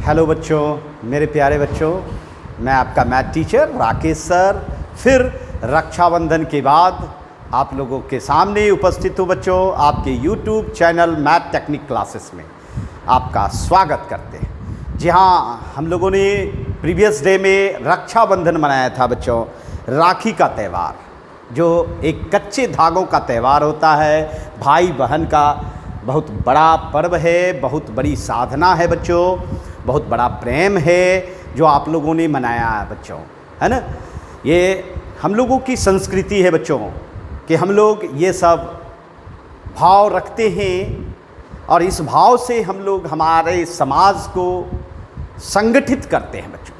Hello बच्चों, मेरे प्यारे बच्चों, मैं आपका मैथ टीचर राकेश सर फिर रक्षाबंधन के बाद आप लोगों के सामने उपस्थित हूँ बच्चों। आपके YouTube channel math technique classes में आपका स्वागत करते हैं। जी हाँ, हम लोगों ने प्रीवियस डे में रक्षाबंधन मनाया था बच्चों, राखी का त्यौहार, जो एक कच्चे धागों का त्यौहार होता है। भाई बहन का बहुत बड़ा पर्व है, बहुत बड़ी साधना है बच्चों, बहुत बड़ा प्रेम है जो आप लोगों ने मनाया है बच्चों, है ना। ये हम लोगों की संस्कृति है बच्चों कि हम लोग ये सब भाव रखते हैं और इस भाव से हम लोग हमारे समाज को संगठित करते हैं बच्चों।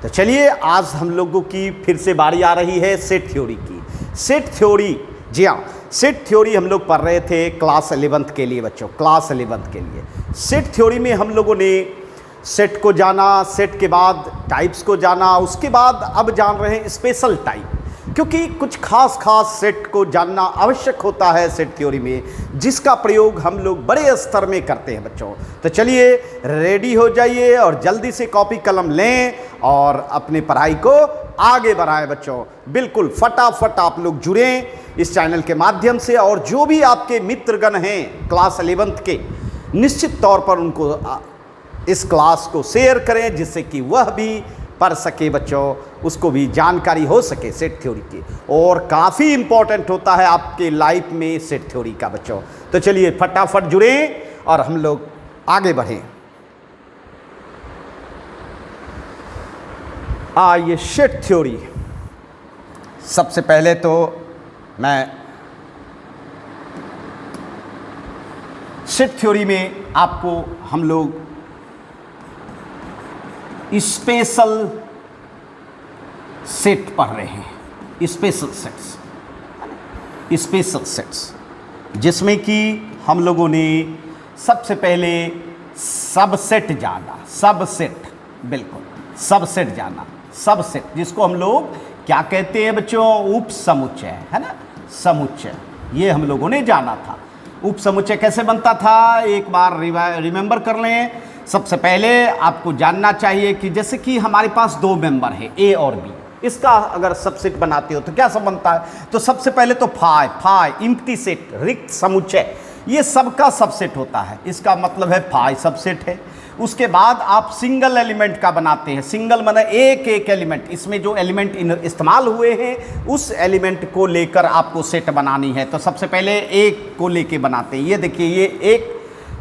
तो चलिए, आज हम लोगों की फिर से बारी आ रही है सेट थ्योरी की। सेट थ्योरी, जी हाँ, सेट थ्योरी हम लोग पढ़ रहे थे क्लास 11th के लिए बच्चों, क्लास 11th के लिए। सेट थ्योरी में हम लोगों ने सेट को जाना, सेट के बाद टाइप्स को जाना, उसके बाद अब जान रहे हैं स्पेशल टाइप, क्योंकि कुछ खास सेट को जानना आवश्यक होता है सेट थ्योरी में, जिसका प्रयोग हम लोग बड़े स्तर में करते हैं बच्चों। तो चलिए, रेडी हो जाइए और जल्दी से कॉपी कलम लें और अपनी पढ़ाई को आगे बढ़ाएं बच्चों। बिल्कुल फटाफट आप लोग जुड़ें इस चैनल के माध्यम से, और जो भी आपके मित्रगण हैं क्लास 11th के, निश्चित तौर पर उनको इस क्लास को शेयर करें, जिससे कि वह भी पढ़ सके बच्चों, उसको भी जानकारी हो सके सेट थ्योरी की। और काफ़ी इम्पोर्टेंट होता है आपके लाइफ में सेट थ्योरी का बच्चों। तो चलिए फटाफट जुड़ें और हम लोग आगे बढ़ें। ये सेट थ्योरी, सबसे पहले तो मैं सेट थ्योरी में आपको हम लोग स्पेशल सेट पढ़ रहे हैं, स्पेशल सेट्स, जिसमें कि हम लोगों ने सबसे पहले सबसेट जाना, सबसेट, बिल्कुल सबसेट जाना, सबसेट जिसको हम लोग क्या कहते हैं बच्चों, उप समुच्चय, है ना, समुच्चय, ये हम लोगों ने जाना था। उप समुच्चय कैसे बनता था, एक बार रिमेंबर कर लें। सबसे पहले आपको जानना चाहिए कि जैसे कि हमारे पास दो मेंबर है ए और बी, इसका अगर सबसेट बनाते हो तो क्या सब बनता है। तो सबसे पहले तो फाई इम्प्टी सेट, रिक्त समुच्चय, ये सबका सबसेट होता है, इसका मतलब है फाई सबसेट है। उसके बाद आप सिंगल एलिमेंट का बनाते हैं, सिंगल माने एक एक एलिमेंट, इसमें जो एलिमेंट इस्तेमाल हुए हैं उस एलिमेंट को लेकर आपको सेट बनानी है। तो सबसे पहले एक को लेके बनाते हैं। ये देखिए, ये एक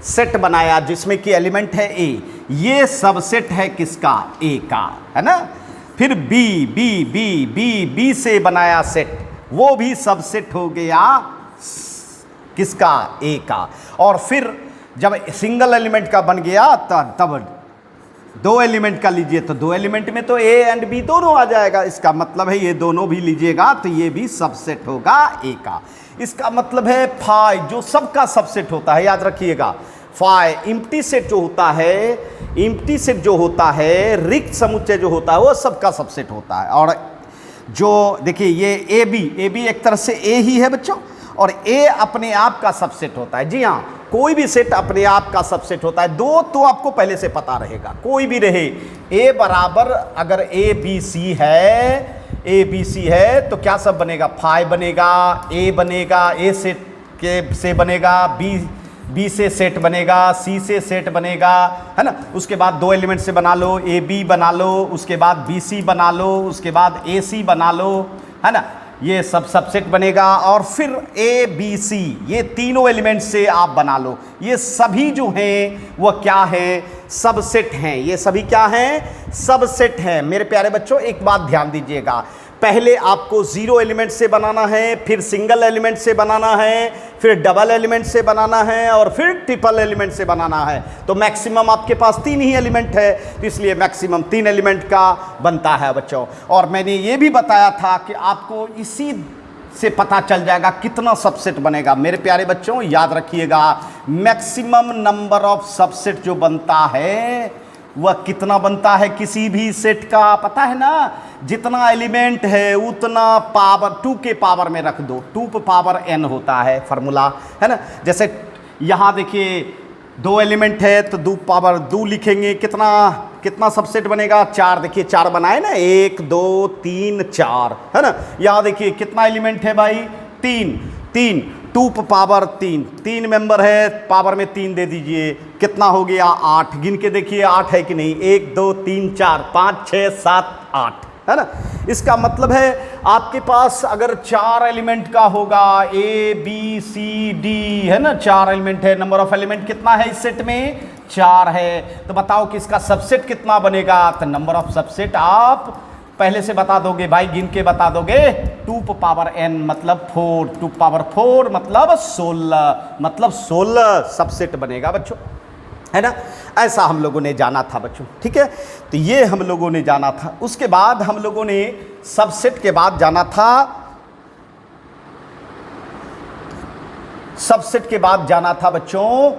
सेट बनाया जिसमें कि एलिमेंट है ए, ये सबसेट है किसका, ए का, है ना। फिर बी से बनाया सेट, वो भी सबसेट हो गया किसका, ए का। और फिर जब सिंगल एलिमेंट का बन गया तब दो एलिमेंट का लीजिए, तो दो एलिमेंट में तो ए एंड बी दोनों आ जाएगा, इसका मतलब है ये दोनों भी लीजिएगा तो ये भी सबसेट होगा ए का। इसका मतलब है फाई जो सबका सबसेट होता है, याद रखिएगा, फाई इम्प्टी सेट जो होता है, इम्प्टी सेट जो होता है, रिक्त समुच्चय जो होता है, वो सबका सबसेट होता है। और जो देखिए ये ए बी एक तरह से ए ही है बच्चों, और ए अपने आप का सबसेट होता है। जी हाँ, कोई भी सेट अपने आप का सबसेट होता है। दो तो आपको पहले से पता रहेगा, कोई भी रहे, ए बराबर अगर ए बी सी है तो क्या सब बनेगा, फाई बनेगा, ए बनेगा, ए सेट के से बनेगा, बी से सेट बनेगा, सी से सेट बनेगा, है ना। उसके बाद दो एलिमेंट से बना लो, ए बी बना लो, उसके बाद बी सी बना लो, उसके बाद ए सी बना लो, है ना, ये सब सबसेट बनेगा। और फिर ए बी सी, ये तीनों एलिमेंट से आप बना लो, ये सभी जो हैं वह क्या है, सबसेट हैं। ये सभी क्या हैं, सबसेट हैं। मेरे प्यारे बच्चों, एक बात ध्यान दीजिएगा, पहले आपको जीरो एलिमेंट से बनाना है, फिर सिंगल एलिमेंट से बनाना है, फिर डबल एलिमेंट से बनाना है, और फिर ट्रिपल एलिमेंट से बनाना है। तो मैक्सिमम आपके पास 3 ही एलिमेंट है, तो इसलिए मैक्सिमम 3 एलिमेंट का बनता है बच्चों। और मैंने ये भी बताया था कि आपको इसी से पता चल जाएगा कितना सबसेट बनेगा। मेरे प्यारे बच्चों, याद रखिएगा, मैक्सिमम नंबर ऑफ सबसेट जो बनता है वह कितना बनता है किसी भी सेट का, पता है ना, जितना एलिमेंट है उतना पावर 2 के पावर में रख दो, 2 पावर n होता है फार्मूला, है ना। जैसे यहाँ देखिए दो एलिमेंट है तो 2 पावर 2 लिखेंगे, कितना कितना सबसेट बनेगा 4। देखिए 4 बनाए ना, 1 2 3 4 है ना। यहाँ देखिए कितना एलिमेंट है भाई 3 3 2 पावर 3 3 मेंबर है, पावर में 3 दे दीजिए, कितना हो गया 8। गिन के देखिए 8 है कि नहीं, 1 2 3 4 5 6 7 8 है ना। इसका मतलब है आपके पास अगर 4 एलिमेंट का होगा, ए बी सी डी है ना, 4 एलिमेंट है, नंबर ऑफ एलिमेंट कितना है इस सेट में 4 है, तो बताओ कि इसका सबसेट कितना बनेगा। तो नंबर ऑफ सबसेट आप पहले से बता दोगे भाई, गिन के बता दोगे, 2 पावर n मतलब 4, 2 पावर 4 मतलब 16 सबसेट बनेगा बच्चों, है ना। ऐसा हम लोगों ने जाना था बच्चों, ठीक है। तो ये हम लोगों ने जाना था। उसके बाद हम लोगों ने सबसेट के बाद जाना था, सबसेट के बाद जाना था बच्चों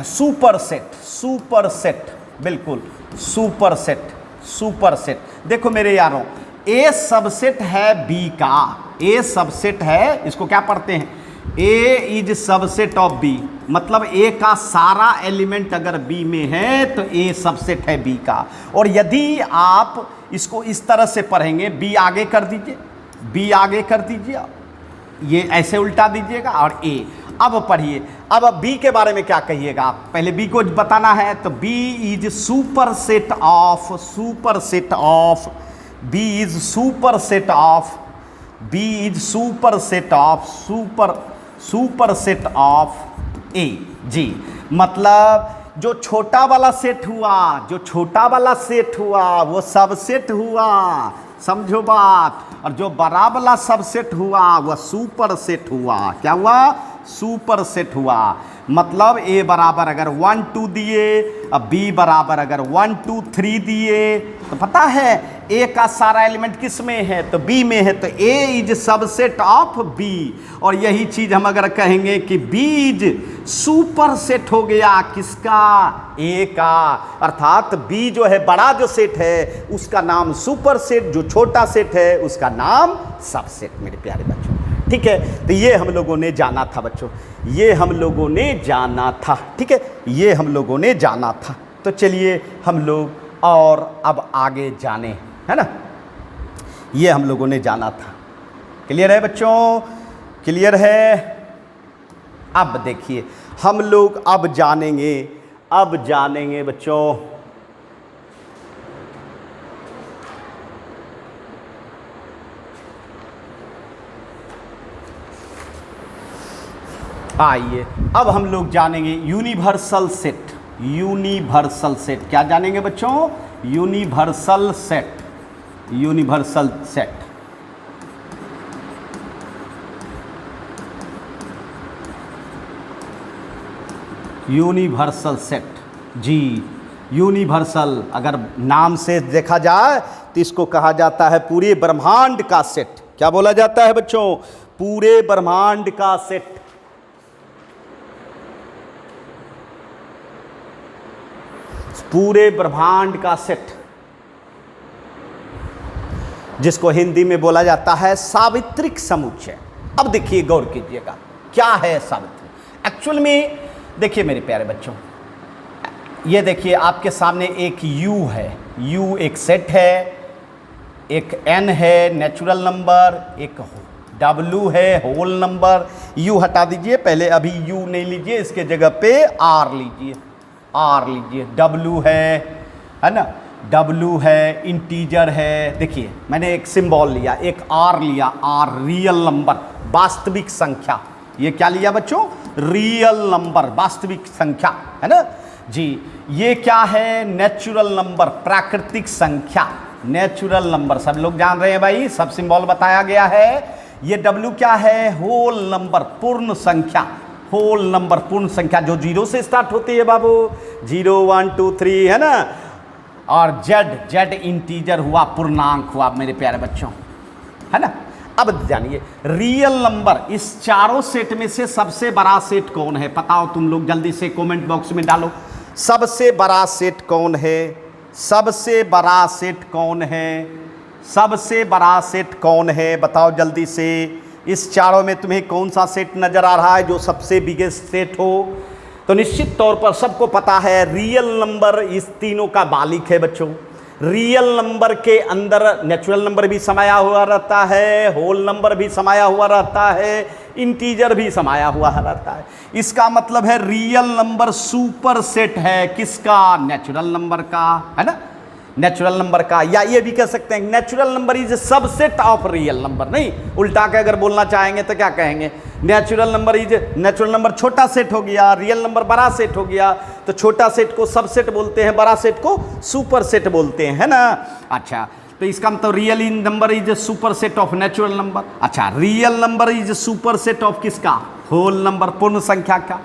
सुपर सेट। सुपर सेट, बिल्कुल सुपर सेट, सुपर सेट। देखो मेरे यारों, ए सबसेट है बी का, ए सबसेट है, इसको क्या पढ़ते हैं, ए इज सबसेट ऑफ बी, मतलब ए का सारा एलिमेंट अगर बी में है तो ए सबसेट है बी का। और यदि आप इसको इस तरह से पढ़ेंगे, बी आगे कर दीजिए, बी आगे कर दीजिए, ये ऐसे उल्टा दीजिएगा और ए। अब पढ़िए, अब बी के बारे में क्या कहिएगा आप, पहले बी को बताना है, तो B is super set of, super set of, B is super set of, B is super set of, super set of A जी। मतलब जो छोटा वाला सेट हुआ, जो छोटा वाला सेट हुआ वो सबसेट हुआ, समझो बात। और जो बड़ा वाला सबसेट हुआ वह सुपर सेट हुआ। क्या हुआ, सुपर सेट हुआ। मतलब ए बराबर अगर 1 2 दिए, अब बी बराबर अगर 1 2 3 दिए, तो पता है ए का सारा एलिमेंट किस में है, तो बी में है, तो ए इज सबसेट ऑफ बी। और यही चीज हम अगर कहेंगे कि बी इज सुपर सेट हो गया किसका, ए का, अर्थात बी जो है बड़ा जो सेट है उसका नाम सुपर सेट, जो छोटा सेट है उसका नाम सबसेट, मेरे प्यारे बच्चों, ठीक है। तो ये हम लोगों ने जाना था बच्चों, ये हम लोगों ने जाना था, ठीक है, ये हम लोगों ने जाना था। तो चलिए हम लोग और अब आगे जाने, है ना, ये हम लोगों ने जाना था। क्लियर है बच्चों, क्लियर है। अब देखिए हम लोग अब जानेंगे बच्चों आइए अब हम लोग जानेंगे यूनिवर्सल सेट। यूनिवर्सल सेट क्या जानेंगे बच्चों, universal set, universal set. Universal set जी, यूनिवर्सल अगर नाम से देखा जाए तो इसको कहा जाता है पूरे ब्रह्मांड का सेट। क्या बोला जाता है बच्चों, पूरे ब्रह्मांड का सेट। पूरे ब्रह्मांड का सेट, जिसको हिंदी में बोला जाता है सावित्रिक समुच्चय। अब देखिए गौर कीजिएगा क्या है सावित्री। एक्चुअल में देखिए मेरे प्यारे बच्चों, ये देखिए आपके सामने एक U है, U एक सेट है, एक N है नेचुरल नंबर, एक W है होल नंबर। U हटा दीजिए पहले, अभी U नहीं लीजिए, इसके जगह पे R लीजिए, R लीजिए। W है ना, W है, इंटीजर है। देखिए मैंने एक सिंबल लिया, एक R लिया, R रियल नंबर, वास्तविक संख्या। ये क्या लिया बच्चों, रियल नंबर, वास्तविक संख्या, है ना जी। ये क्या है, नेचुरल नंबर, प्राकृतिक संख्या, नेचुरल नंबर। सब लोग जान रहे हैं भाई, सब सिंबल बताया गया है। ये W क्या है, होल नंबर, पूर्ण संख्या, होल नंबर, पूर्ण संख्या जो 0 से स्टार्ट होती है बाबू, 0 1 2 3, है ना। और Z इंटीजर हुआ, पूर्णांक हुआ मेरे प्यारे बच्चों, है ना। अब जानिए रियल नंबर, इस चारों सेट में से सबसे बड़ा सेट कौन है, बताओ तुम लोग, जल्दी से कमेंट बॉक्स में डालो। सबसे बड़ा सेट कौन है, सबसे बड़ा सेट कौन है, सबसे बड़ा सेट कौन है, बताओ जल्दी से। इस चारों में तुम्हें कौन सा सेट नजर आ रहा है जो सबसे बिगेस्ट सेट हो, तो निश्चित तौर पर सबको पता है रियल नंबर इस तीनों का मालिक है बच्चों। रियल नंबर के अंदर नेचुरल नंबर भी समाया हुआ रहता है, होल नंबर भी समाया हुआ रहता है, इंटीजर भी समाया हुआ रहता है। इसका मतलब है रियल नंबर सुपर सेट है किसका? नेचुरल नंबर का, है ना, नेचुरल नंबर का। या ये भी कह सकते हैं natural number is A subset of real number. नहीं, उल्टा के अगर बोलना चाहेंगे तो क्या कहेंगे? Natural number is, natural number छोटा सेट हो गया, रियल नंबर बड़ा सेट हो गया, तो छोटा सेट को सबसेट बोलते हैं, बड़ा सेट को सुपर सेट बोलते हैं, है ना। अच्छा, तो इसका मतलब real number is a super set of natural number. अच्छा, real number is super set of किसका? होल नंबर, पूर्ण संख्या का।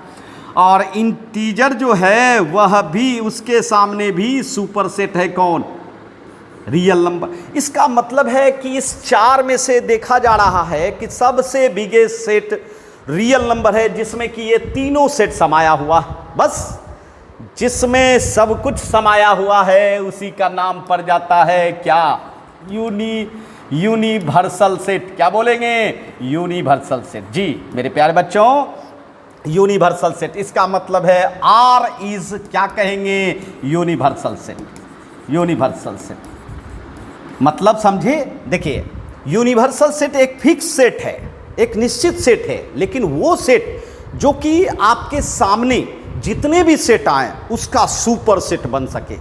और इंटीजर जो है वह भी उसके सामने भी सुपर सेट है, कौन? Real number. इसका मतलब है कि इस चार में से देखा जा रहा है कि सबसे बिगेस्ट सेट रियल नंबर है, जिसमें कि ये तीनों सेट समाया हुआ। बस जिसमें सब कुछ समाया हुआ है उसी का नाम पड़ जाता है क्या? Universal set. क्या बोलेंगे? Universal set. जी मेरे प्यारे बच्चों, यूनिवर्सल सेट इसका मतलब है आर इज, क्या कहेंगे? Universal set. यूनिवर्सल सेट मतलब समझे? देखिए, यूनिवर्सल सेट एक फिक्स सेट है, एक निश्चित सेट है, लेकिन वो सेट जो कि आपके सामने जितने भी सेट आए उसका सुपर सेट बन सके।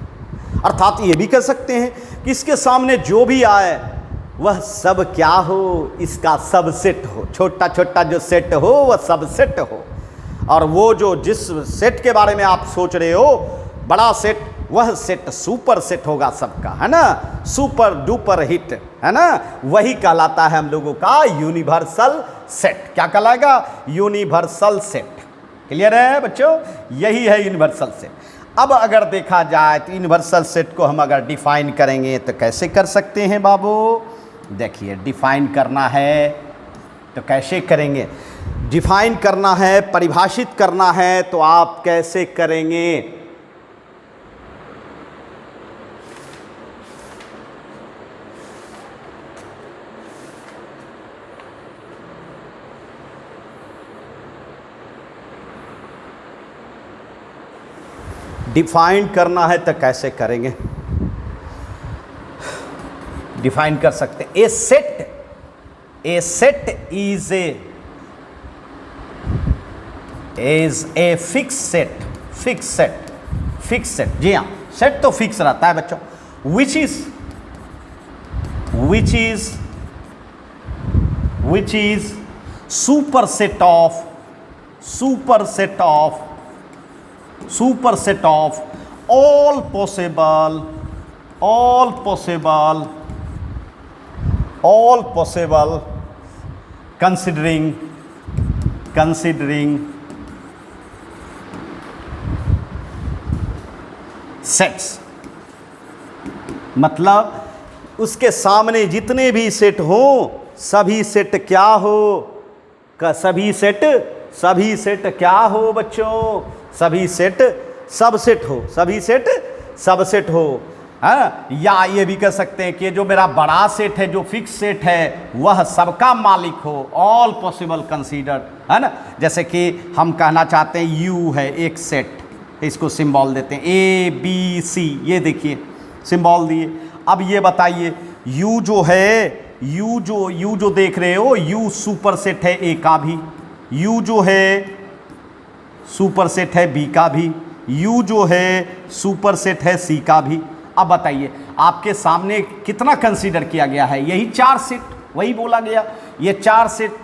अर्थात ये भी कह सकते हैं कि इसके सामने जो भी आए वह सब क्या हो? इसका सबसेट हो। छोटा छोटा जो सेट हो वह सबसेट हो, और वो जो जिस सेट के बारे में आप सोच रहे हो बड़ा सेट, वह सेट सुपर सेट होगा सबका, है ना। सुपर डुपर हिट, है ना, वही कहलाता है हम लोगों का यूनिवर्सल सेट। क्या कहलाएगा? Universal set. क्लियर है बच्चों? यही है यूनिवर्सल सेट। अब अगर देखा जाए तो यूनिवर्सल सेट को हम अगर डिफाइन करेंगे तो कैसे कर सकते हैं बाबू? देखिए, डिफाइन करना है तो कैसे करेंगे? डिफाइन करना है, परिभाषित करना है, तो आप कैसे करेंगे? डिफाइन करना है तो कैसे करेंगे? डिफाइन कर सकते हैं। A set is a fix set. Fix set, जी हाँ, सेट तो फिक्स रहता है बच्चों। Which is super set of all possible considering sets. मतलब उसके सामने जितने भी सेट हो सभी सेट क्या हो? सभी सेट क्या हो बच्चों? सभी सेट सबसेट हो, सभी सेट सबसेट हो। हाँ, या ये भी कह सकते हैं कि जो मेरा बड़ा सेट है, जो फिक्स सेट है, वह सबका मालिक हो। ऑल पॉसिबल कंसीडर्ड, है ना। जैसे कि हम कहना चाहते हैं यू है एक सेट, इसको सिंबल देते हैं ए बी सी, ये देखिए सिंबल दिए। अब ये बताइए यू जो है, यू जो देख रहे हो, यू सुपर सेट है ए का भी, यू जो है सुपर सेट है बी का भी, यू जो है सुपर सेट है सी का भी। अब बताइए आपके सामने कितना कंसीडर किया गया है? यही 4 सेट, वही बोला गया, ये 4 सेट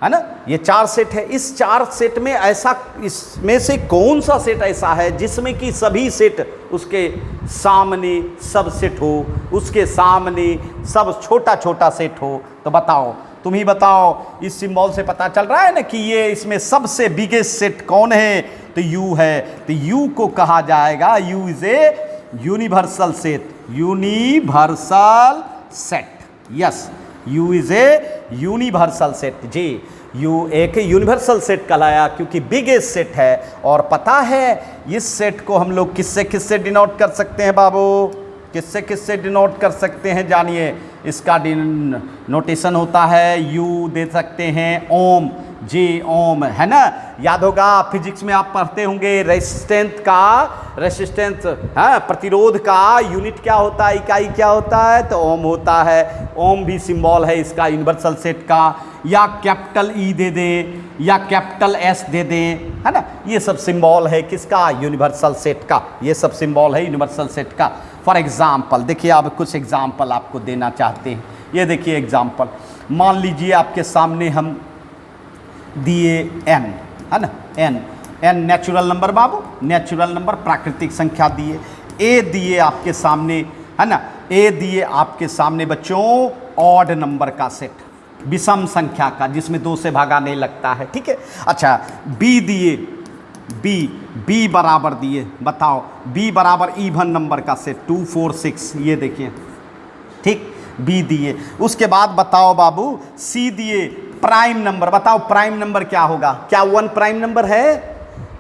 है ना, ये 4 सेट है। इस 4 सेट में ऐसा, इसमें से कौन सा सेट ऐसा है जिसमें कि सभी सेट उसके सामने सब सेट हो, उसके सामने सब छोटा छोटा सेट हो? तो बताओ, तुम ही बताओ। इस सिंबल से पता चल रहा है ना कि ये इसमें सबसे बिगेस्ट सेट कौन है? तो यू है। तो यू को कहा जाएगा, U is a universal set. Universal set, yes, U is a universal set. जी, यू एक यूनिवर्सल सेट कहलाया क्योंकि बिगेस्ट सेट है। और पता है इस सेट को हम लोग किससे डिनोट कर सकते हैं बाबू? किससे डिनोट कर सकते हैं? जानिए, इसका नोटेशन होता है, यू दे सकते हैं ओम, जी ओम, है ना। याद होगा फिजिक्स में आप पढ़ते होंगे रेजिस्टेंस हाँ, प्रतिरोध का यूनिट क्या होता है, इकाई क्या होता है, तो ओम होता है। ओम भी सिंबल है इसका यूनिवर्सल सेट का, या कैपिटल ई दे दें या कैपिटल एस दे दें, है ना। ये सब सिंबल है किसका, यूनिवर्सल सेट का। ये सब सिंबल है यूनिवर्सल सेट का। फॉर एग्जाम्पल देखिए, आप कुछ एग्जाम्पल आपको देना चाहते हैं। ये देखिए एग्जाम्पल, मान लीजिए आपके सामने हम दिए n, है ना, n नेचुरल नंबर बाबू, नेचुरल नंबर प्राकृतिक संख्या दिए। a दिए आपके सामने, है ना, a दिए आपके सामने बच्चों ऑड नंबर का सेट, विषम संख्या का, जिसमें 2 से भागा नहीं लगता है, ठीक है। अच्छा b दिए, b बराबर दिए, बताओ b बराबर इवन नंबर का सेट 2 4 6, ये देखिए, ठीक, b दिए। उसके बाद बताओ बाबू c दिए प्राइम नंबर, बताओ प्राइम नंबर क्या होगा, क्या 1 प्राइम नंबर है?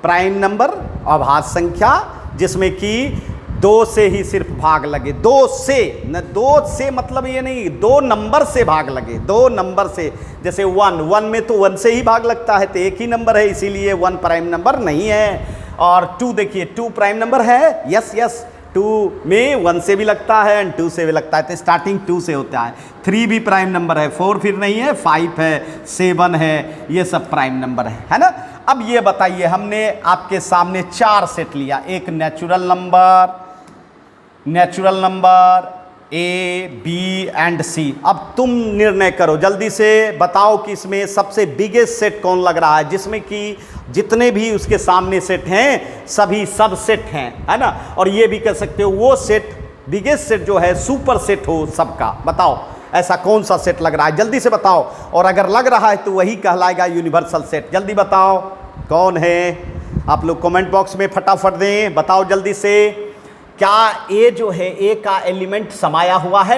प्राइम नंबर अभाज्य संख्या जिसमें कि 2 से ही सिर्फ भाग लगे, 2 से न, 2 से मतलब ये नहीं 2 नंबर से भाग लगे, 2 नंबर से, जैसे 1 में तो 1 से ही भाग लगता है, तो एक ही नंबर है, इसीलिए 1 प्राइम नंबर नहीं है। और 2 देखिए 2 प्राइम नंबर है, यस 2 में 1 से भी लगता है एंड 2 से भी लगता है, तो स्टार्टिंग 2 से होता है। 3 भी प्राइम नंबर है, 4 फिर नहीं है, 5 है, 7 है, ये सब प्राइम नंबर है ना। अब ये बताइए, हमने आपके सामने 4 सेट लिया, एक natural number A, B and C। अब तुम निर्णय करो, जल्दी से बताओ कि इसमें सबसे बिगेस्ट सेट कौन लग रहा है, जिसमें कि जितने भी उसके सामने सेट हैं सभी सब सेट हैं, है ना। और ये भी कह सकते हो वो सेट बिगेस्ट सेट जो है सुपर सेट हो सबका। बताओ ऐसा कौन सा सेट लग रहा है, जल्दी से बताओ। और अगर लग रहा है तो वही कहलाएगा यूनिवर्सल सेट। जल्दी बताओ कौन है, आप लोग कमेंट बॉक्स में फटाफट दें, बताओ जल्दी से। क्या ए जो है, ए का एलिमेंट समाया हुआ है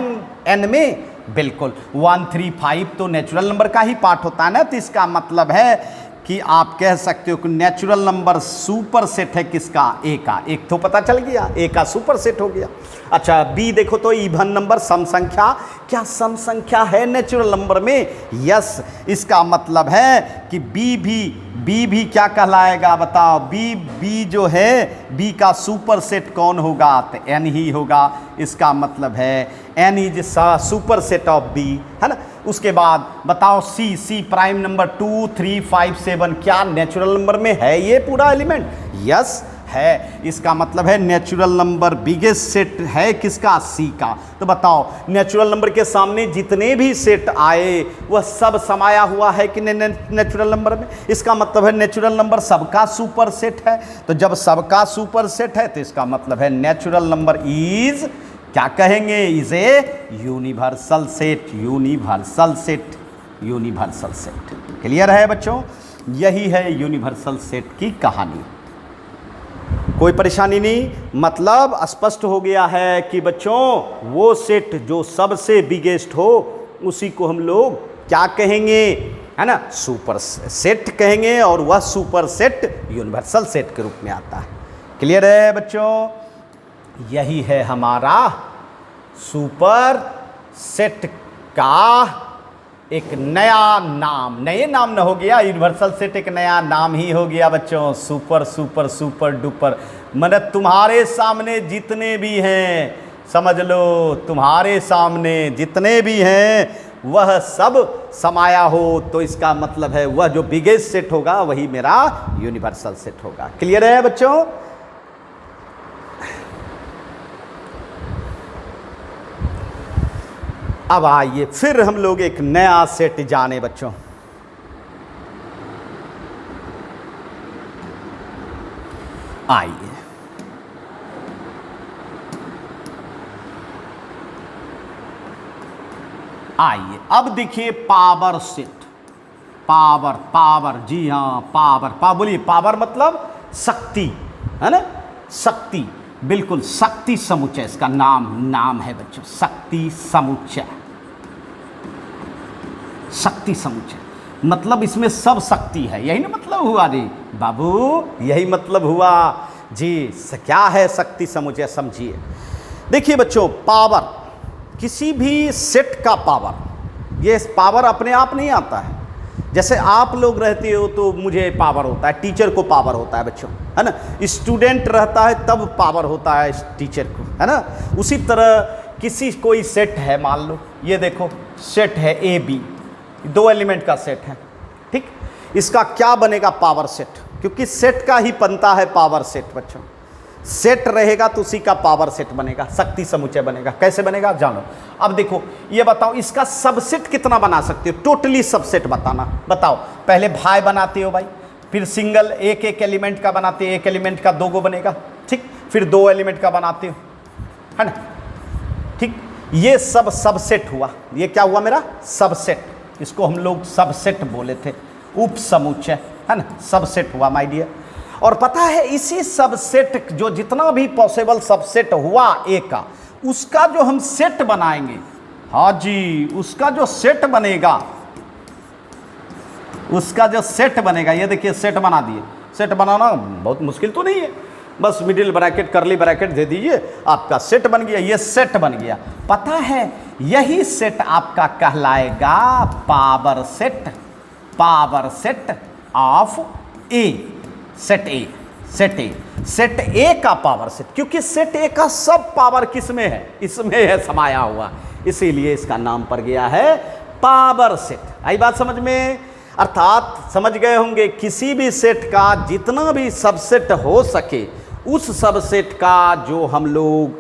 n में? बिल्कुल, 1 3 5 तो नेचुरल नंबर का ही पार्ट होता है ना, तो इसका मतलब है कि आप कह सकते हो कि नेचुरल नंबर सुपर सेट है किसका, ए का। एक तो पता चल गया, ए का सुपर सेट हो गया। अच्छा बी देखो तो इवन नंबर सम संख्या, क्या सम संख्या है नेचुरल नंबर में? यस, इसका मतलब है कि बी भी क्या कहलाएगा, बताओ। बी जो है, बी का सुपर सेट कौन होगा, तो एन ही होगा। इसका मतलब है N is super set of B, है ना। उसके बाद बताओ सी प्राइम नंबर 2 3 5 7 क्या नेचुरल नंबर में है ये पूरा एलिमेंट? यस है। इसका मतलब है नेचुरल नंबर बिगेस्ट सेट है किसका, सी का। तो बताओ नेचुरल नंबर के सामने जितने भी सेट आए वह सब समाया हुआ है कि नेचुरल नंबर में। इसका मतलब है नेचुरल नंबर सबका सुपर सेट है। तो जब सबका सुपर सेट है तो इसका मतलब है नेचुरल नंबर इज, क्या कहेंगे, is a universal set. Universal set clear है बच्चों? यही है यूनिवर्सल सेट की कहानी। कोई परेशानी नहीं, मतलब स्पष्ट हो गया है कि बच्चों वो सेट जो सबसे बिगेस्ट हो उसी को हम लोग क्या कहेंगे, है ना, सुपर सेट कहेंगे। और वह सुपर सेट यूनिवर्सल सेट के रूप में आता है। क्लियर है बच्चों? यही है हमारा सुपर सेट का एक नया नाम। नए नाम न हो गया, यूनिवर्सल सेट एक नया नाम ही हो गया बच्चों। सुपर डुपर, मतलब तुम्हारे सामने जितने भी हैं, समझ लो तुम्हारे सामने जितने भी हैं वह सब समाया हो, तो इसका मतलब है वह जो बिगेस्ट सेट होगा वही मेरा यूनिवर्सल सेट होगा। क्लियर है बच्चों? अब आइए फिर हम लोग एक नया सेट जाने बच्चों। आइए अब देखिए पावर सेट। पावर, जी हाँ पावर बोलिए। पावर मतलब शक्ति, है ना, शक्ति, बिल्कुल शक्ति समुच्चय इसका नाम है बच्चों। शक्ति समुच्चय मतलब इसमें सब शक्ति है, यही ना मतलब हुआ रे बाबू, यही मतलब हुआ जी। क्या है शक्ति समुच्चय, समझिए। देखिए बच्चों, पावर किसी भी सेट का पावर, ये पावर अपने आप नहीं आता है, जैसे आप लोग रहते हो तो मुझे पावर होता है, टीचर को पावर होता है बच्चों, है ना। स्टूडेंट रहता है तब पावर होता है टीचर को, है ना। उसी तरह किसी कोई सेट है, मान लो ये देखो सेट है ए बी, 2 एलिमेंट का सेट है, ठीक। इसका क्या बनेगा? पावर सेट, क्योंकि सेट का ही बनता है पावर सेट बच्चों। सेट रहेगा तो उसी का पावर सेट बनेगा, शक्ति समुच्चय बनेगा। कैसे बनेगा जानो। अब देखो ये बताओ इसका सबसेट कितना बना सकते हो? टोटली सबसेट बताना। बताओ, पहले भाई बनाते हो भाई, फिर सिंगल एक एक एलिमेंट का बनाते हो, एक एलिमेंट का 2 गो बनेगा, ठीक। फिर 2 एलिमेंट का बनाते हो, है ना, ठीक। ये सब सबसेट हुआ। ये क्या हुआ मेरा? सबसेट। इसको हम लोग सबसेट बोले थे, उप समुच्चय, है ना, सबसेट हुआ माय डियर। और पता है इसी सबसेट जो जितना भी पॉसिबल सबसेट हुआ ए का, उसका जो हम सेट बनाएंगे, हाँ जी, उसका जो सेट बनेगा, उसका जो सेट बनेगा, ये देखिए सेट बना दिए। सेट बनाना बहुत मुश्किल तो नहीं है, बस मिडिल ब्रैकेट करली ब्रैकेट दे दीजिए, आपका सेट बन गया। ये सेट बन गया। पता है यही सेट आपका कहलाएगा power set, power set of a. Set A, set A, set A का पावर सेट, क्योंकि सेट ए का सब पावर किस में है? इसमें है समाया हुआ, इसीलिए इसका नाम पड़ गया है पावर सेट। आई बात समझ में? अर्थात समझ गए होंगे किसी भी सेट का जितना भी सबसेट हो सके, उस सबसेट का जो हम लोग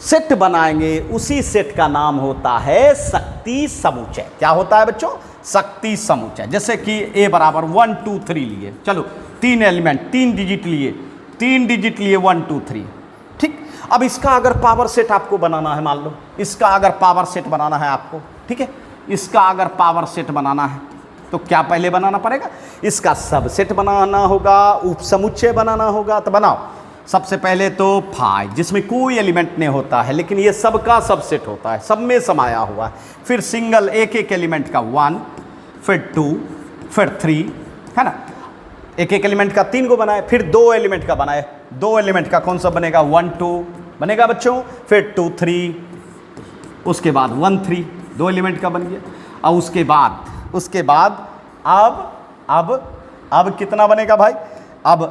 सेट बनाएंगे, उसी सेट का नाम होता है शक्ति समुच्चय। क्या होता है बच्चों? शक्ति समुच्चय। जैसे कि ए बराबर 1 2 3 लिए, चलो 3 एलिमेंट, 3 डिजिट लिए, 3 डिजिट लिए 1 2 3, ठीक। अब इसका अगर पावर सेट आपको बनाना है, मान लो इसका अगर पावर सेट बनाना है आपको, ठीक है, इसका अगर पावर सेट बनाना है तो क्या पहले बनाना पड़ेगा? इसका सबसेट बनाना होगा, उप समुच्चय बनाना होगा। तो बनाओ। सबसे पहले तो 5, जिसमें कोई एलिमेंट नहीं होता है, लेकिन ये सबका सबसेट होता है, सब में समाया हुआ है। फिर सिंगल एक एक एलिमेंट का 1, फिर 2, फिर 3, है ना। एक एक एलिमेंट का 3 को बनाए, फिर 2 एलिमेंट का बनाए। 2 एलिमेंट का कौन सा बनेगा? 1 2 बनेगा बच्चों, फिर 2 3, उसके बाद 1 3, 2 एलिमेंट का बन गया। और उसके बाद अब कितना बनेगा भाई? अब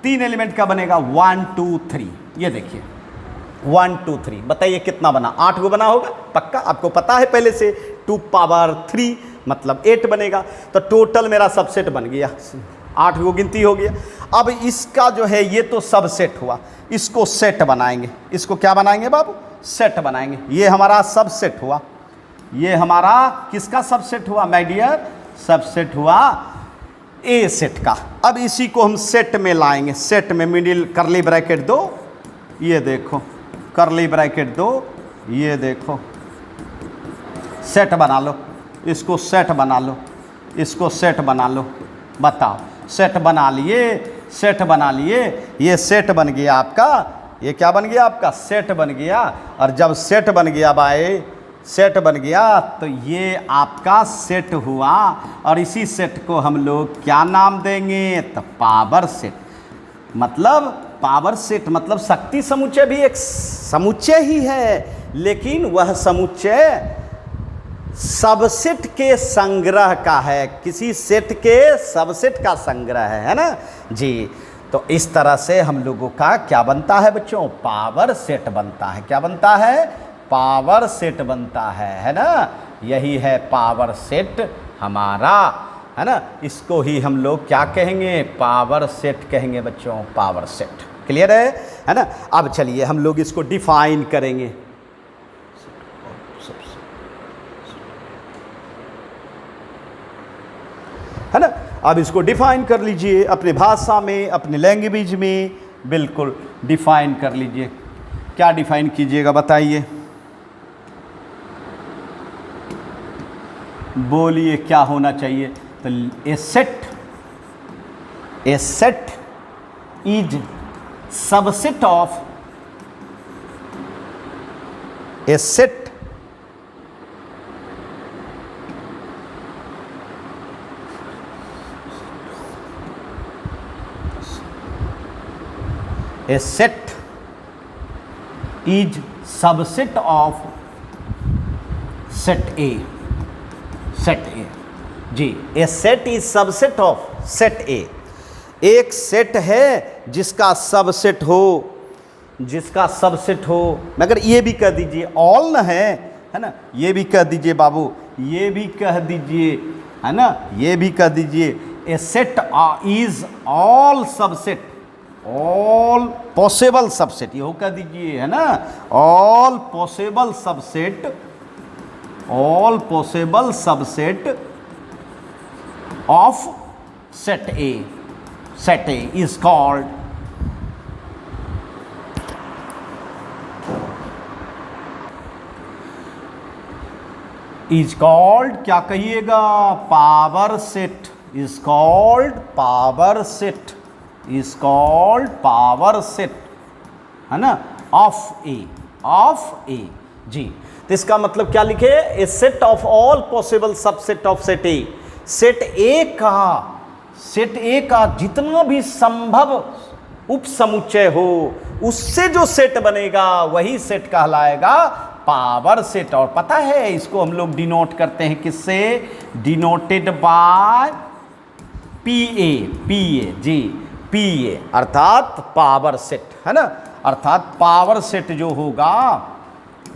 3 एलिमेंट का बनेगा 1 2 3। ये देखिए 1 2 3, बताइए कितना बना? 8 को बना होगा पक्का, आपको पता है पहले से। 2 पावर 3 मतलब 8 बनेगा। तो टोटल मेरा सबसेट बन गया, 8 को गिनती हो गया। अब इसका जो है ये तो सबसेट हुआ, इसको सेट बनाएंगे। इसको क्या बनाएंगे बाबू? सेट बनाएंगे। ये हमारा सबसेट हुआ। ये हमारा किसका सबसेट हुआ माय डियर? सबसेट हुआ ए सेट का। अब इसी को हम सेट में लाएंगे। सेट में मिडिल करली ब्रैकेट दो, ये देखो करली ब्रैकेट दो, ये देखो सेट बना लो। इसको सेट बना लो, इसको सेट बना लो। बताओ, सेट बना लिए, सेट बना लिए। ये सेट बन गया आपका। ये क्या बन गया आपका? सेट बन गया। और जब सेट बन गया भाई, सेट बन गया तो ये आपका सेट हुआ। और इसी सेट को हम लोग क्या नाम देंगे? तो पावर सेट। मतलब पावर सेट मतलब शक्ति समुच्चय भी एक समुच्चय ही है, लेकिन वह समुच्चय सबसेट के संग्रह का है, किसी सेट के सबसेट का संग्रह है ना जी। तो इस तरह से हम लोगों का क्या बनता है बच्चों? पावर सेट बनता है। क्या बनता है? पावर सेट बनता है ना। यही है पावर सेट हमारा, है ना। इसको ही हम लोग क्या कहेंगे? पावर सेट कहेंगे बच्चों, पावर सेट। क्लियर है ना। अब चलिए हम लोग इसको डिफाइन करेंगे। है ना। अब इसको डिफाइन कर लीजिए अपनी भाषा में, अपने लैंग्वेज में, बिल्कुल डिफाइन कर लीजिए। क्या डिफाइन कीजिएगा बताइए? बोलिए क्या होना चाहिए? तो a set is subset of a set A set is subset of set A. Set A. जी, a set is subset of set A. एक सेट है जिसका सबसेट हो, जिसका सबसेट हो, मगर ये भी कह दीजिए ऑल न है ना, ये भी कह दीजिए बाबू, ये भी कह दीजिए, है ना, ये भी कह दीजिए a set is all subset, all possible subset, ये हो कह दीजिए, है ना, all possible subset, all possible subset of set A, set A is called, is called क्या कहिएगा, power set, is called power set, is called power set, है ना, ऑफ ए, ऑफ ए। जी, तो इसका मतलब क्या लिखे, a set of all possible subset of set A, set A का, सेट ए का जितना भी संभव उप समुच्चय हो उससे जो सेट बनेगा वही सेट कहलाएगा पावर सेट। और पता है इसको हम लोग डिनोट करते हैं किससे, denoted by P A, P A, G P A, अर्थात पावर सेट, है ना, अर्थात पावर सेट जो होगा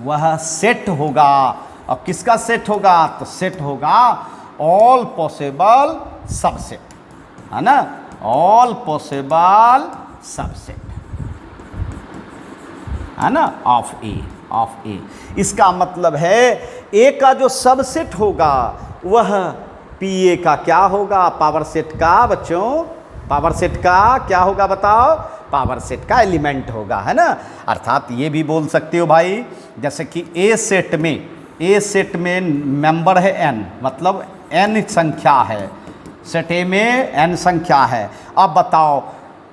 वह सेट होगा। अब किसका सेट होगा, तो सेट होगा ऑल पॉसिबल सबसेट, है ना, ऑल पॉसिबल सबसेट, है ना, ऑफ ए, ऑफ ए। इसका मतलब है ए का जो सबसेट होगा वह पी ए का क्या होगा, पावर सेट का, बच्चों पावर सेट का क्या होगा बताओ, पावर सेट का एलिमेंट होगा, है ना। अर्थात ये भी बोल सकते हो भाई, जैसे कि ए सेट में मेंबर है एन, मतलब एन संख्या है, सेट ए में एन संख्या है। अब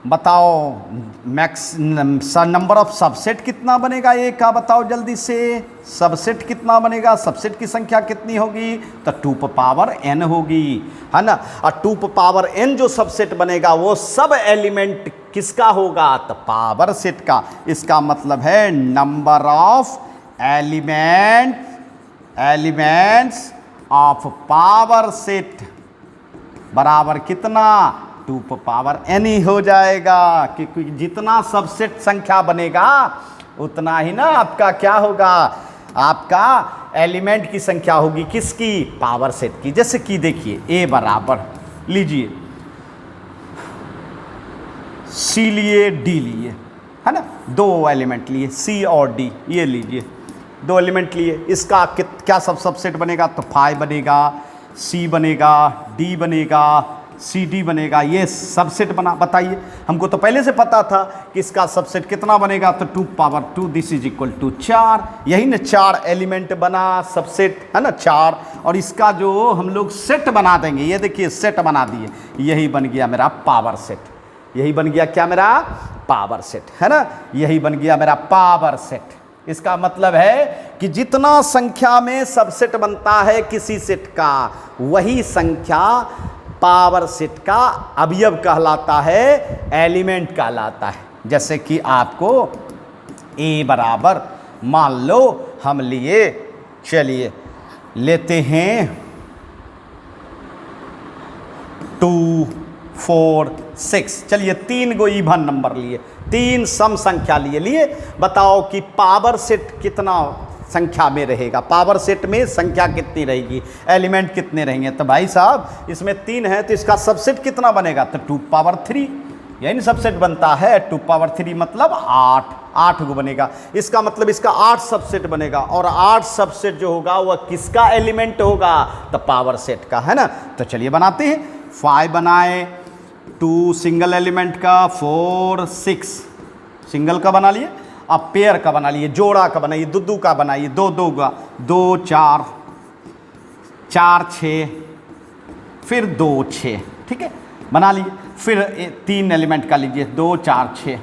बताओ मैक्स नंबर ऑफ सबसेट कितना बनेगा ए का, बताओ जल्दी से, सबसेट कितना बनेगा, सबसेट की संख्या कितनी होगी, तो 2 पावर n होगी, है ना। और 2 पावर n जो सबसेट बनेगा वो सब एलिमेंट किसका होगा, तो पावर सेट का। इसका मतलब है number of elements of power set बराबर कितना, 2 पावर n ही हो जाएगा, क्योंकि जितना सबसेट संख्या बनेगा उतना ही ना आपका क्या होगा, आपका एलिमेंट की संख्या होगी, किसकी, पावर सेट की। जैसे कि देखिए ए बराबर लीजिए सी लिए डी लिए, है ना, 2 एलिमेंट लिए सी और डी, ये लीजिए 2 एलिमेंट लिए, इसका क्या सबसेट बनेगा, तो 5 बनेगा, सी बनेगा, डी बनेगा, सी डी बनेगा, ये सबसेट बना। बताइए, हमको तो पहले से पता था कि इसका सबसेट कितना बनेगा, तो 2 power 2 this is equal to 4, यही ना 4 एलिमेंट बना सबसेट, है ना 4। और इसका जो हम लोग सेट बना देंगे, ये देखिए सेट बना दिए, यही बन गया मेरा पावर सेट, यही बन गया क्या मेरा पावर सेट, है ना, यही बन गया मेरा पावर सेट। इसका मतलब है कि जितना संख्या में सबसेट बनता है किसी सेट का, वही संख्या पावर सेट का अवयव कहलाता है, एलिमेंट कहलाता है। जैसे कि आपको ए बराबर मान लो हम लिए, चलिए लेते हैं 2 4 6, चलिए 3 गो इवन नंबर लिए, 3 सम संख्या लिए। बताओ कि पावर सेट कितना संख्या में रहेगा, पावर सेट में संख्या कितनी रहेगी, एलिमेंट कितने रहेंगे। तो भाई साहब इसमें 3 है तो इसका सबसेट कितना बनेगा, तो 2 पावर 3, यानी सबसेट बनता है 2 पावर 3 मतलब 8 गो बनेगा। इसका मतलब इसका 8 सबसेट बनेगा, और 8 सबसेट जो होगा वह किसका एलिमेंट होगा, तो पावर सेट का, है ना। तो चलिए बनाते हैं, 5 बनाए, 2 सिंगल एलिमेंट का, 4 6 सिंगल का बना लिए, अब पेयर का बना लिए, जोड़ा का बनाइए, दो का बनाइए, 2 का, 2 4 4 6, फिर 2 6, ठीक है बना लिए। फिर 3 एलिमेंट का लीजिए, 2 4 6,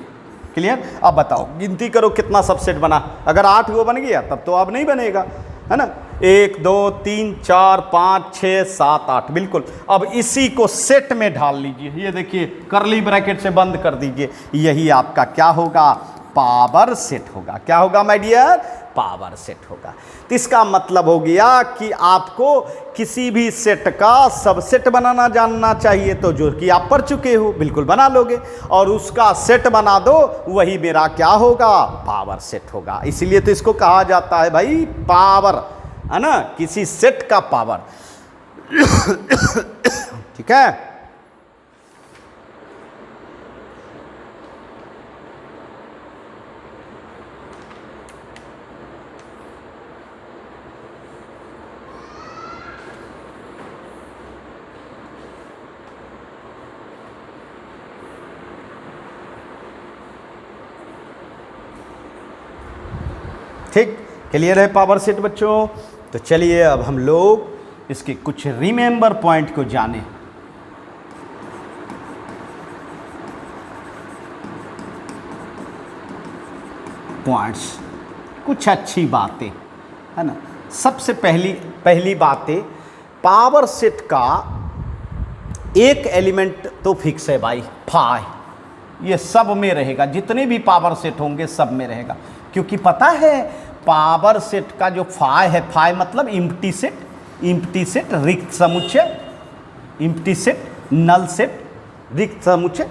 क्लियर। अब बताओ गिनती करो कितना सबसेट बना, अगर 8 गो बन गया तब तो अब नहीं बनेगा, है ना। 1 2 3 4 5 6 7 8, बिल्कुल। अब इसी को सेट में ढाल लीजिए, ये देखिए करली ब्रैकेट से बंद कर दीजिए, यही आपका क्या होगा, पावर सेट होगा। क्या होगा माय डियर, पावर सेट होगा। तो इसका मतलब हो गया कि आपको किसी भी सेट का सबसेट बनाना जानना चाहिए, तो जो कि आप पढ़ चुके हो बिल्कुल बना लोगे, और उसका सेट बना दो, वही मेरा क्या होगा, पावर सेट होगा। इसीलिए तो इसको कहा जाता है भाई पावर, है ना, किसी सेट का पावर। ठीक है। ठीक, क्लियर है पावर सेट बच्चों। तो चलिए अब हम लोग इसके कुछ रिमेंबर पॉइंट को जाने। पॉइंट्स, कुछ अच्छी बातें, है ना। सबसे पहली बातें, पावर सेट का एक एलिमेंट तो फिक्स है भाई, फाई। ये सब में रहेगा, जितने भी पावर सेट होंगे सब में रहेगा, क्योंकि पता है पावर सेट का जो फाई है, फाई मतलब इम्प्टी सेट, इम्प्टी सेट रिक्त समुच्चय, इम्प्टी सेट नल सेट रिक्त समुच्चय,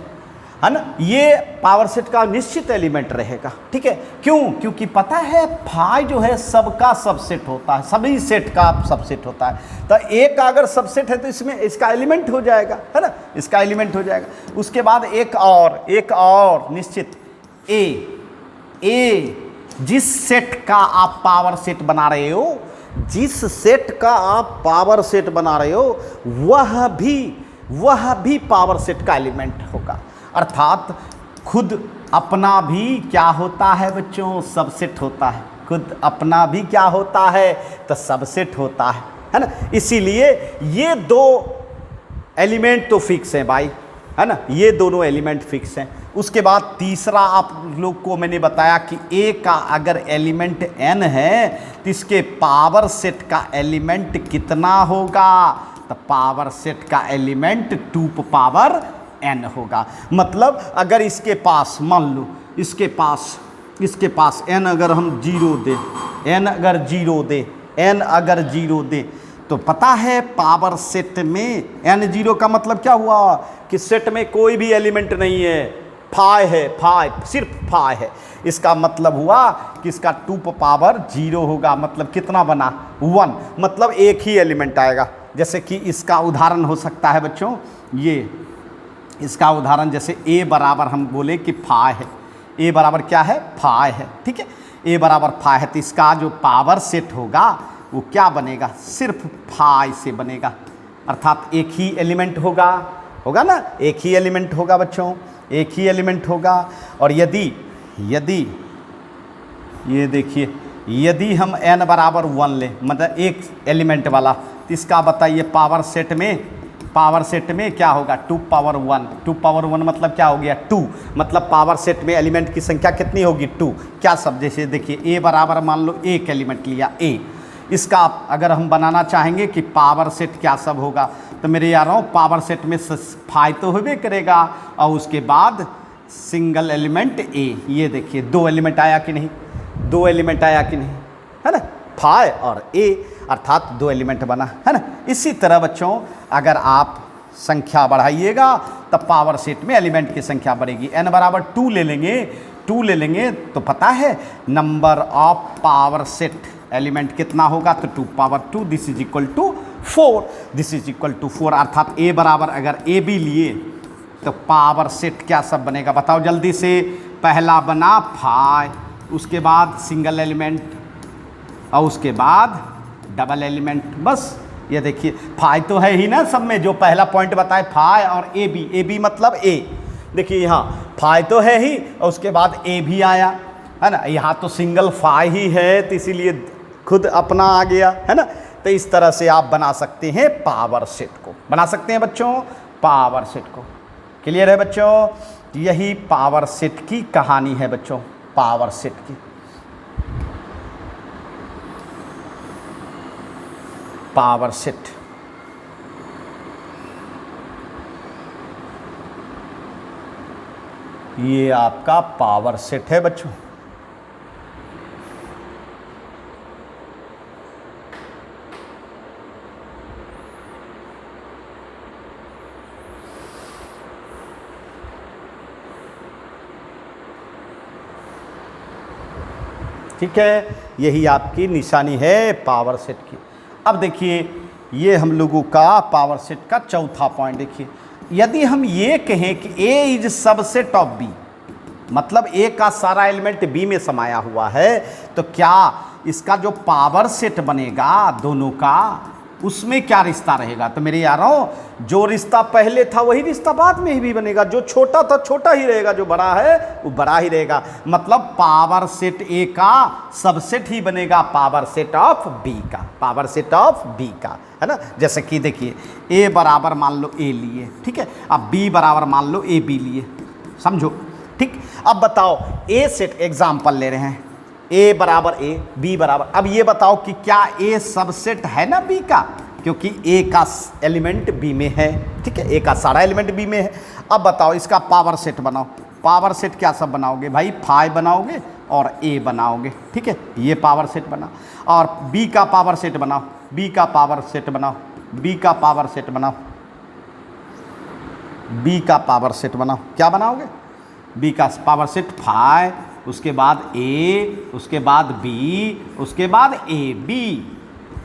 है ना, ये पावर सेट का निश्चित एलिमेंट रहेगा। ठीक है, क्यों? क्योंकि पता है फाई जो है सबका सबसेट होता है, सभी सेट का सबसेट होता है। तो एक अगर सबसेट है तो इसमें इसका एलिमेंट हो जाएगा, है ना, इसका एलिमेंट हो जाएगा। उसके बाद एक और निश्चित ए जिस सेट का आप पावर सेट बना रहे हो, जिस सेट का आप पावर सेट बना रहे हो, वह भी पावर सेट का एलिमेंट होगा। अर्थात खुद अपना भी क्या होता है बच्चों, सबसेट होता है। खुद अपना भी क्या होता है, तो सबसेट होता है ना। इसीलिए ये दो एलिमेंट तो फिक्स हैं भाई, है ना, ये दोनों एलिमेंट फिक्स हैं। उसके बाद तीसरा आप लोग को मैंने बताया कि ए का अगर एलिमेंट n है तो इसके पावर सेट का एलिमेंट कितना होगा, तो पावर सेट का एलिमेंट 2 पावर n होगा। मतलब अगर इसके पास मान लो इसके पास n अगर हम 0 दे, n अगर 0 दे तो पता है पावर सेट में n 0 का मतलब क्या हुआ कि सेट में कोई भी एलिमेंट नहीं है, फाई है, सिर्फ फाई है। इसका मतलब हुआ कि इसका 2 पावर 0 होगा, मतलब कितना बना, 1, मतलब एक ही एलिमेंट आएगा। जैसे कि इसका उदाहरण हो सकता है बच्चों, ये इसका उदाहरण जैसे a बराबर हम बोले कि फाई है, a बराबर क्या है, फाई है। ठीक है, a बराबर फाई है, तो इसका जो पावर सेट होगा वो क्या बनेगा, सिर्फ फाई से बनेगा। अर्थात एक ही एलिमेंट होगा ना, एक ही एलिमेंट होगा बच्चों, एक ही एलिमेंट होगा। और यदि ये देखिए, यदि हम n बराबर 1 लें, मतलब एक एलिमेंट वाला, तो इसका बताइए पावर सेट में क्या होगा, 2 पावर 1। 2 पावर 1 मतलब क्या हो गया, 2, मतलब पावर सेट में एलिमेंट की संख्या कितनी होगी, 2। क्या सब, जैसे देखिए a बराबर मान लो एक एलिमेंट लिया a, इसका अगर हम बनाना चाहेंगे कि पावर सेट क्या सब होगा, तो मेरे यारों पावर सेट में फाई तो होबे करेगा, और उसके बाद सिंगल एलिमेंट a। ये देखिए 2 एलिमेंट आया कि नहीं, 2 एलिमेंट आया कि नहीं, है ना, फाई और a, अर्थात 2 एलिमेंट बना, है ना। इसी तरह बच्चों अगर आप संख्या बढ़ाइएगा तब पावर सेट में एलिमेंट की संख्या बढ़ेगी। n बराबर 2 ले लेंगे तो पता है number of power set element कितना होगा, तो 2 power 2, this is equal to 4, अर्थात a बराबर अगर a भी लिए तो पावर सेट क्या सब बनेगा, बताओ जल्दी से। पहला बना फाई, उसके बाद सिंगल एलिमेंट, और उसके बाद डबल एलिमेंट। बस ये देखिए फाई तो है ही ना सब में, जो पहला पॉइंट बताए फाई और ए बी मतलब a। देखिए यहाँ फाई तो है ही, और उसके बाद a भी आया, है ना। यहाँ तो सिंगल फाई ही है, तो इसीलिए खुद अपना आ गया, है ना। तो इस तरह से आप बना सकते हैं पावर सेट को, बना सकते हैं बच्चों पावर सेट को। क्लियर है बच्चों, यही पावर सेट की कहानी है बच्चों, पावर सेट की। पावर सेट ये आपका पावर सेट है बच्चों। ठीक है, यही आपकी निशानी है पावर सेट की। अब देखिए ये हम लोगों का पावर सेट का चौथा पॉइंट देखिए, यदि हम ये कहें कि ए इज सबसेट ऑफ बी, मतलब ए का सारा एलिमेंट बी में समाया हुआ है, तो क्या इसका जो पावर सेट बनेगा दोनों का, उसमें क्या रिश्ता रहेगा? तो मेरे यारों, जो रिश्ता पहले था वही रिश्ता बाद में भी बनेगा, जो छोटा था छोटा ही रहेगा, जो बड़ा है वो बड़ा ही रहेगा। मतलब पावर सेट ए का सबसेट ही बनेगा पावर सेट ऑफ बी का, पावर सेट ऑफ बी का, है ना। जैसे कि देखिए ए बराबर मान लो ए लिए, ठीक है, अब बी बराबर मान लो ए बी लिए, समझो, ठीक। अब बताओ ए सेट एग्जाम्पल ले रहे हैं, ए बराबर ए, बी बराबर, अब ये बताओ कि क्या ए सबसेट है ना बी का, क्योंकि ए का एलिमेंट बी में है, ठीक है, ए का सारा एलिमेंट बी में है। अब बताओ इसका पावर सेट बनाओ, पावर सेट क्या सब बनाओगे भाई, 5 बनाओगे और ए बनाओगे, ठीक है, ये पावर सेट बना। और बी का पावर सेट बनाओ, बी का पावर सेट बनाओ, बी का पावर सेट बनाओ, बी का पावर सेट बनाओ, क्या बनाओगे, बी का पावर सेट 5, उसके बाद ए, उसके बाद बी, उसके बाद ए बी।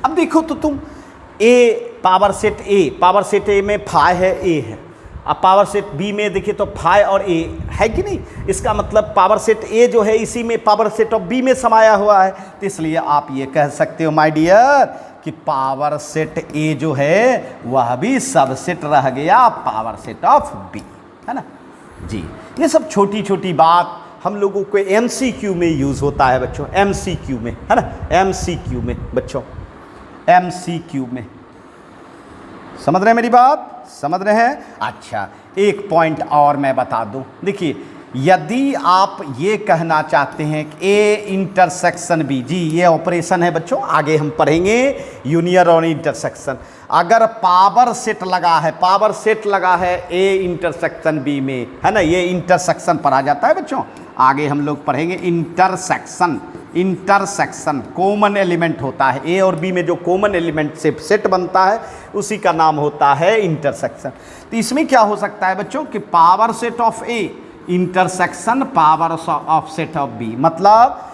अब देखो तो तुम ए पावर सेट ए में 5 है, ए है, अब पावर सेट बी में देखिए तो 5 और ए है कि नहीं, इसका मतलब पावर सेट ए जो है इसी में पावर सेट ऑफ बी में समाया हुआ है, तो इसलिए आप ये कह सकते हो माय डियर कि पावर सेट ए जो है वह भी सबसेट रह गया पावर सेट ऑफ बी, है ना जी। ये सब छोटी छोटी बात हम लोगों को MCQ में यूज़ होता है बच्चों, MCQ में, है ना, MCQ में बच्चों, MCQ में, समझ रहे हैं मेरी बात, समझ रहे हैं। अच्छा एक पॉइंट और मैं बता दूं, देखिए यदि आप ये कहना चाहते हैं कि ए इंटरसेक्शन बी, जी ये ऑपरेशन है बच्चों, आगे हम पढ़ेंगे यूनियन और इंटरसेक्शन। अगर पावर सेट लगा है, पावर सेट लगा है ए इंटरसेक्शन बी में, है ना, ये इंटरसेक्शन पढ़ा जाता है बच्चों, आगे हम लोग पढ़ेंगे इंटरसेक्शन। इंटरसेक्शन कॉमन एलिमेंट होता है, ए और बी में जो कॉमन एलिमेंट से सेट बनता है उसी का नाम होता है इंटरसेक्शन। तो इसमें क्या हो सकता है बच्चों कि power set of A intersection power of set of B, मतलब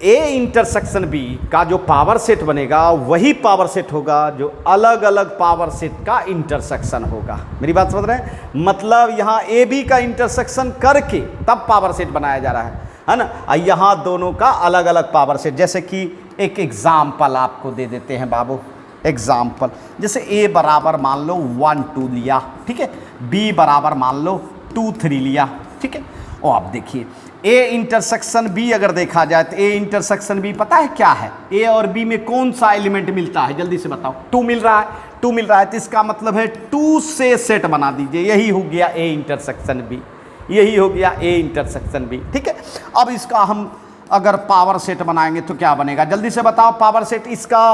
ए इंटरसेक्शन बी का जो पावर सेट बनेगा वही पावर सेट होगा जो अलग अलग पावर सेट का इंटरसेक्शन होगा। मेरी बात समझ रहे हैं, मतलब यहाँ ए बी का इंटरसेक्शन करके तब पावर सेट बनाया जा रहा है ना, यहाँ दोनों का अलग अलग पावर सेट। जैसे कि एक एग्जाम्पल आपको दे देते हैं बाबू, एग्जाम्पल जैसे ए बराबर मान लो 1 2 लिया, ठीक है, बी बराबर मान लो 2 3 लिया, ठीक है। और आप देखिए ए इंटरसेक्शन बी अगर देखा जाए तो ए इंटरसेक्शन बी पता है क्या है, ए और बी में कौन सा एलिमेंट मिलता है, जल्दी से बताओ, 2 मिल रहा है, 2 मिल रहा है, तो इसका मतलब है 2 से सेट बना दीजिए, यही हो गया ए इंटरसेक्शन बी, यही हो गया ए इंटरसेक्शन बी, ठीक है। अब इसका हम अगर पावर सेट बनाएंगे तो क्या बनेगा, जल्दी से बताओ, पावर सेट इसका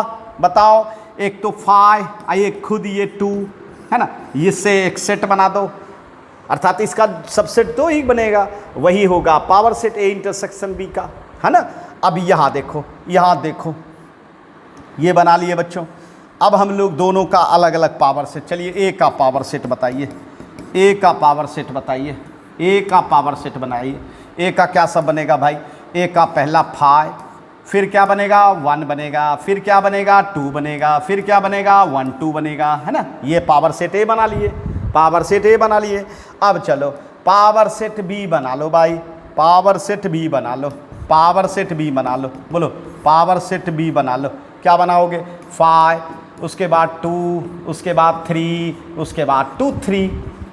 बताओ, एक तो 5, एक खुद ये 2, है ना, इससे एक सेट बना दो, अर्थात इसका सबसेट 2 ही बनेगा, वही होगा power set A intersection B का, है ना। अब यहाँ देखो, यहाँ देखो, ये बना लिए बच्चों। अब हम लोग दोनों का अलग अलग पावर सेट, चलिए ए का पावर सेट बताइए, ए का पावर सेट बताइए, ए का पावर सेट बनाइए। ए का क्या सब बनेगा भाई, ए का पहला 5, फिर क्या बनेगा 1 बनेगा, फिर क्या बनेगा 2 बनेगा, फिर क्या बनेगा 1 2 बनेगा, है ना, ये पावर सेट ए बना लिए, पावर सेट ए बना लिए। अब चलो पावर सेट बी बना लो भाई, पावर सेट बी बना लो, पावर सेट बी बना लो, बोलो पावर सेट बी बना लो, क्या बनाओगे 5, उसके बाद 2, उसके बाद 3, उसके बाद 2 3,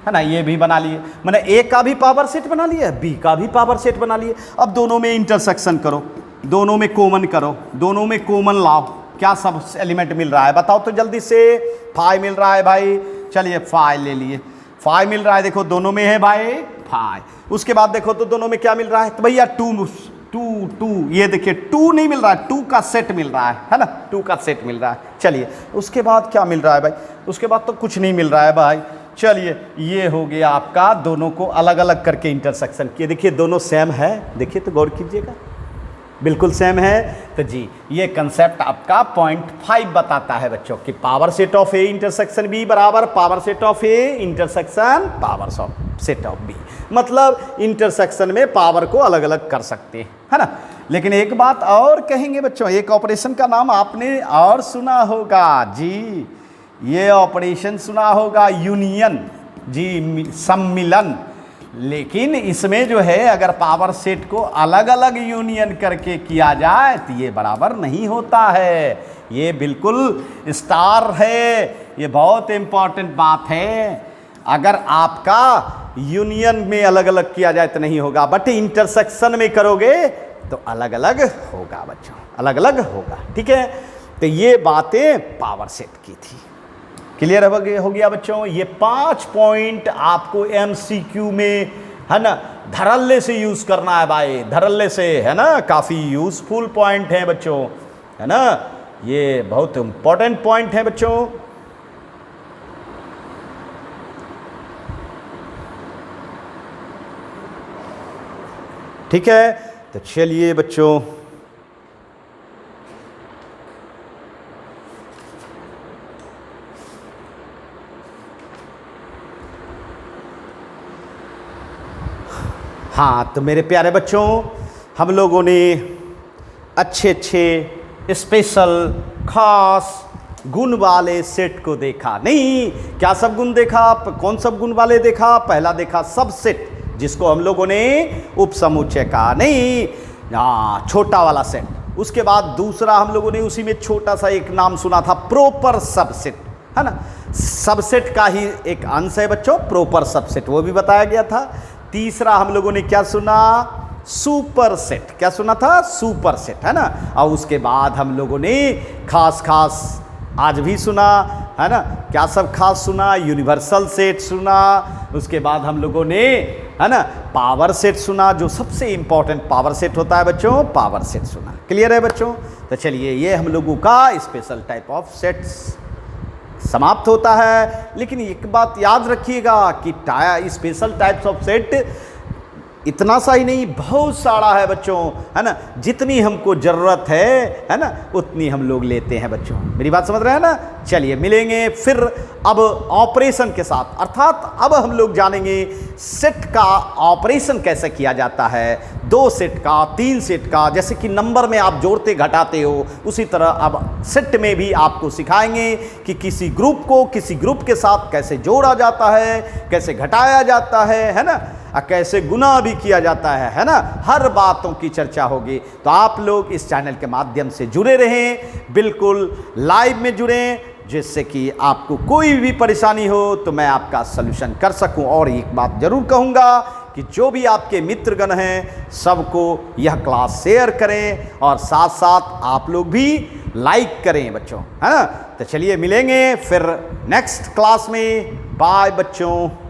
है ना, ये भी बना लिए, मैंने ए का भी पावर सेट बना लिया, बी का भी पावर सेट बना लिए। अब दोनों में इंटरसेक्शन करो, दोनों में कॉमन करो, दोनों में कॉमन लाओ, क्या सब एलिमेंट मिल रहा है बताओ तो जल्दी से। 5 मिल रहा है भाई, चलिए 5 ले लिए, 5 मिल रहा है, देखो दोनों में है भाई 5। उसके बाद देखो तो दोनों में क्या मिल रहा है, तो भैया 2 2 2, ये देखिए 2 नहीं मिल रहा है, 2 का सेट मिल रहा है ना, 2 का सेट मिल रहा है। चलिए उसके बाद क्या मिल रहा है भाई, उसके बाद तो कुछ नहीं मिल रहा है भाई। चलिए ये हो गया आपका दोनों को अलग अलग करके इंटरसेक्शन किए, देखिए दोनों सेम है, देखिए तो गौर कीजिएगा, बिल्कुल सेम है। तो जी ये कंसेप्ट आपका 0.5 बताता है बच्चों कि power set of A intersection B बराबर power set of A intersection power set of B. मतलब इंटरसेक्शन में पावर को अलग अलग कर सकते हैं, है ना। लेकिन एक बात और कहेंगे बच्चों, एक ऑपरेशन का नाम आपने और सुना होगा जी, ये ऑपरेशन सुना होगा यूनियन जी, सम्मिलन। लेकिन इसमें जो है अगर पावर सेट को अलग अलग यूनियन करके किया जाए तो ये बराबर नहीं होता है। ये बिल्कुल स्टार है, ये बहुत इंपॉर्टेंट बात है। अगर आपका यूनियन में अलग अलग किया जाए तो नहीं होगा, बट इंटरसेक्शन में करोगे तो अलग अलग होगा बच्चों, अलग अलग होगा, ठीक है। तो ये बातें पावर सेट की थी। क्लियर हो गया बच्चों। ये 5 पॉइंट आपको एमसीक्यू में, है ना, धड़ल्ले से यूज करना है भाई, धड़ल्ले से, है ना। काफ़ी यूजफुल पॉइंट है बच्चों, है ना। ये बहुत इंपॉर्टेंट पॉइंट है बच्चों। ठीक है, तो चलिए बच्चों हाँ, तो मेरे प्यारे बच्चों हम लोगों ने अच्छे अच्छे स्पेशल खास गुण वाले सेट को देखा। नहीं, क्या सब गुण देखा? कौन सब गुण वाले देखा? पहला देखा सबसेट, जिसको हम लोगों ने उपसमुच्चय कहा, नहीं, हाँ, छोटा वाला सेट। उसके बाद दूसरा हम लोगों ने उसी में छोटा सा एक नाम सुना था, प्रोपर सबसेट, है ना। सबसेट का ही एक अंश है बच्चों प्रोपर सबसेट, वो भी बताया गया था। तीसरा हम लोगों ने क्या सुना? Super set. क्या सुना था? सुपर सेट, है ना। और उसके बाद हम लोगों ने खास खास आज भी सुना, है ना। क्या सब खास सुना? यूनिवर्सल सेट सुना। उसके बाद हम लोगों ने, है ना, पावर सेट सुना, जो सबसे इंपॉर्टेंट पावर सेट होता है बच्चों, पावर सेट सुना। क्लियर है बच्चों। तो चलिए ये हम लोगों का स्पेशल टाइप ऑफ सेट्स समाप्त होता है। लेकिन एक बात याद रखिएगा कि स्पेशल टाइप्स ऑफ सेट इतना सा ही नहीं, बहुत सारा है बच्चों, है ना। जितनी हमको ज़रूरत है ना, उतनी हम लोग लेते हैं बच्चों। मेरी बात समझ रहे हैं ना। चलिए मिलेंगे फिर अब ऑपरेशन के साथ, अर्थात अब हम लोग जानेंगे सेट का ऑपरेशन कैसे किया जाता है, 2 सेट का, 3 सेट का। जैसे कि नंबर में आप जोड़ते घटाते हो, उसी तरह अब सेट में भी आपको सिखाएंगे कि किसी ग्रुप को किसी ग्रुप के साथ कैसे जोड़ा जाता है, कैसे घटाया जाता है ना, कैसे गुना भी किया जाता है ना। हर बातों की चर्चा होगी। तो आप लोग इस चैनल के माध्यम से जुड़े रहें, बिल्कुल लाइव में जुड़ें, जिससे कि आपको कोई भी परेशानी हो तो मैं आपका सलूशन कर सकूं। और एक बात जरूर कहूँगा कि जो भी आपके मित्रगण हैं सबको यह क्लास शेयर करें और साथ साथ आप लोग भी लाइक करें बच्चों, है ना। तो चलिए मिलेंगे फिर नेक्स्ट क्लास में। बाय बच्चों।